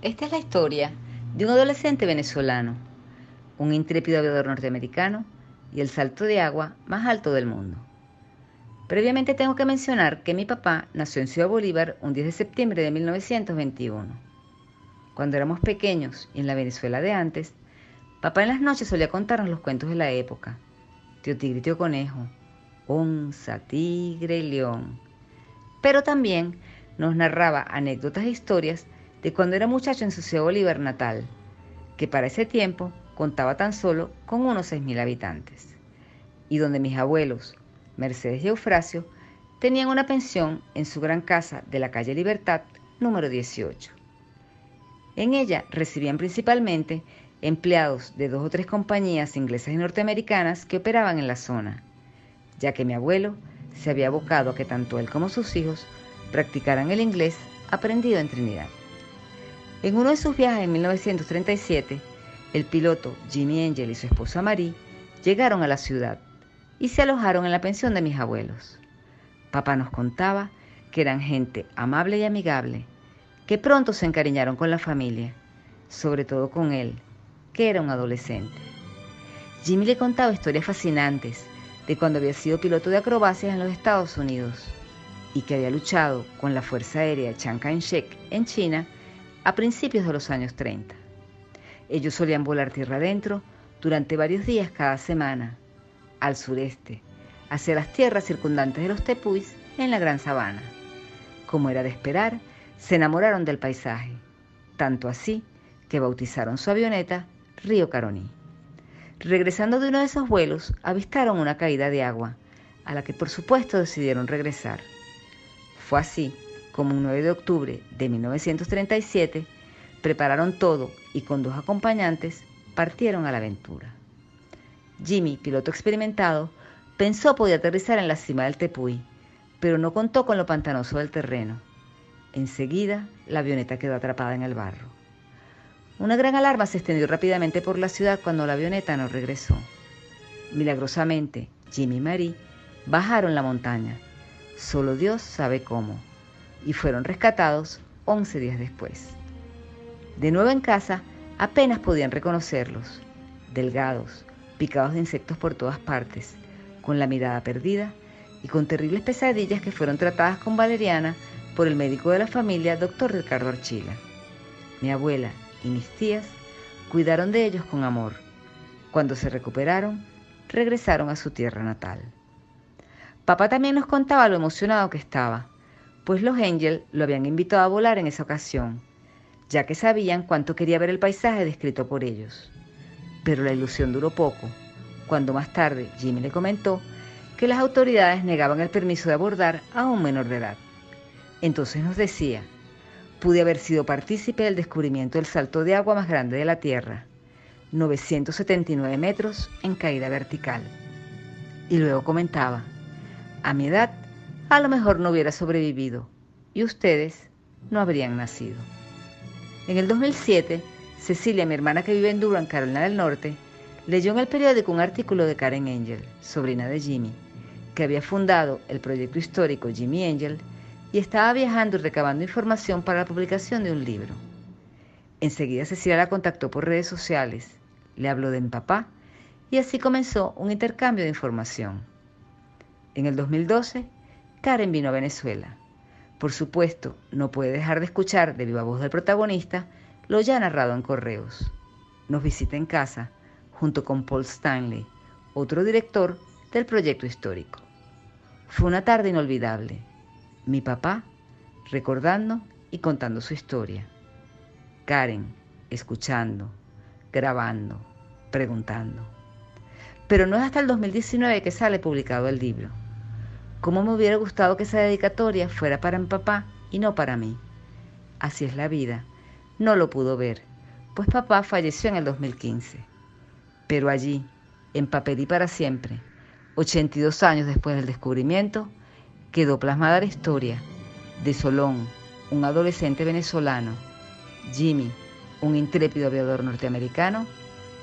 Esta es la historia de un adolescente venezolano, un intrépido aviador norteamericano y el salto de agua más alto del mundo. Previamente tengo que mencionar que mi papá nació en Ciudad Bolívar un 10 de septiembre de 1921. Cuando éramos pequeños y en la Venezuela de antes, papá en las noches solía contarnos los cuentos de la época: Tío Tigre y Tío Conejo, Onza, Tigre y León. Pero también nos narraba anécdotas e historias de cuando era muchacho en su Ciudad Bolívar natal, que para ese tiempo contaba tan solo con unos 6.000 habitantes, y donde mis abuelos, Mercedes y Eufrasio, tenían una pensión en su gran casa de la calle Libertad, número 18. En ella recibían principalmente empleados de 2 o 3 compañías inglesas y norteamericanas que operaban en la zona, ya que mi abuelo se había abocado a que tanto él como sus hijos practicaran el inglés aprendido en Trinidad. En uno de sus viajes en 1937, el piloto Jimmy Angel y su esposa Marie llegaron a la ciudad y se alojaron en la pensión de mis abuelos. Papá nos contaba que eran gente amable y amigable, que pronto se encariñaron con la familia, sobre todo con él, que era un adolescente. Jimmy le contaba historias fascinantes de cuando había sido piloto de acrobacias en los Estados Unidos y que había luchado con la Fuerza Aérea Chiang Kai-shek en China a principios de los años 30. Ellos solían volar tierra adentro durante varios días cada semana, al sureste, hacia las tierras circundantes de los tepuis en la Gran Sabana. Como era de esperar, se enamoraron del paisaje, tanto así que bautizaron su avioneta Río Caroní. Regresando de uno de esos vuelos, avistaron una caída de agua, a la que por supuesto decidieron regresar. Fue así como un 9 de octubre de 1937 prepararon todo y con 2 acompañantes partieron a la aventura. Jimmy, piloto experimentado, pensó podía aterrizar en la cima del tepuy, pero no contó con lo pantanoso del terreno. Enseguida, la avioneta quedó atrapada en el barro. Una gran alarma se extendió rápidamente por la ciudad cuando la avioneta no regresó. Milagrosamente, Jimmy y Marie bajaron la montaña, solo Dios sabe cómo, y fueron rescatados 11 días después. De nuevo en casa, apenas podían reconocerlos, delgados, picados de insectos por todas partes, con la mirada perdida y con terribles pesadillas que fueron tratadas con valeriana por el médico de la familia, doctor Ricardo Archila. Mi abuela y mis tías cuidaron de ellos con amor. Cuando se recuperaron, regresaron a su tierra natal. Papá también nos contaba lo emocionado que estaba, pues los Angel lo habían invitado a volar en esa ocasión, ya que sabían cuánto quería ver el paisaje descrito por ellos. Pero la ilusión duró poco, cuando más tarde Jimmy le comentó que las autoridades negaban el permiso de abordar a un menor de edad. Entonces nos decía: pude haber sido partícipe del descubrimiento del salto de agua más grande de la Tierra, 979 metros en caída vertical. Y luego comentaba: a mi edad, a lo mejor no hubiera sobrevivido y ustedes no habrían nacido. En el 2007, Cecilia, mi hermana que vive en Durham, Carolina del Norte, leyó en el periódico un artículo de Karen Angel, sobrina de Jimmy, que había fundado el proyecto histórico Jimmy Angel y estaba viajando y recabando información para la publicación de un libro. Enseguida Cecilia la contactó por redes sociales, le habló de mi papá y así comenzó un intercambio de información. En el 2012, Karen vino a Venezuela. Por supuesto, no puede dejar de escuchar de viva voz del protagonista lo ya narrado en correos. Nos visita en casa, junto con Paul Stanley, otro director del proyecto histórico. Fue una tarde inolvidable. Mi papá recordando y contando su historia. Karen escuchando, grabando, preguntando. Pero no es hasta el 2019 que sale publicado el libro. ¿Cómo me hubiera gustado que esa dedicatoria fuera para mi papá y no para mí? Así es la vida. No lo pudo ver, pues papá falleció en el 2015. Pero allí, en papel y para siempre, 82 años después del descubrimiento, quedó plasmada la historia de Solón, un adolescente venezolano, Jimmy, un intrépido aviador norteamericano,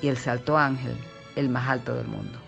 y el Salto Ángel, el más alto del mundo.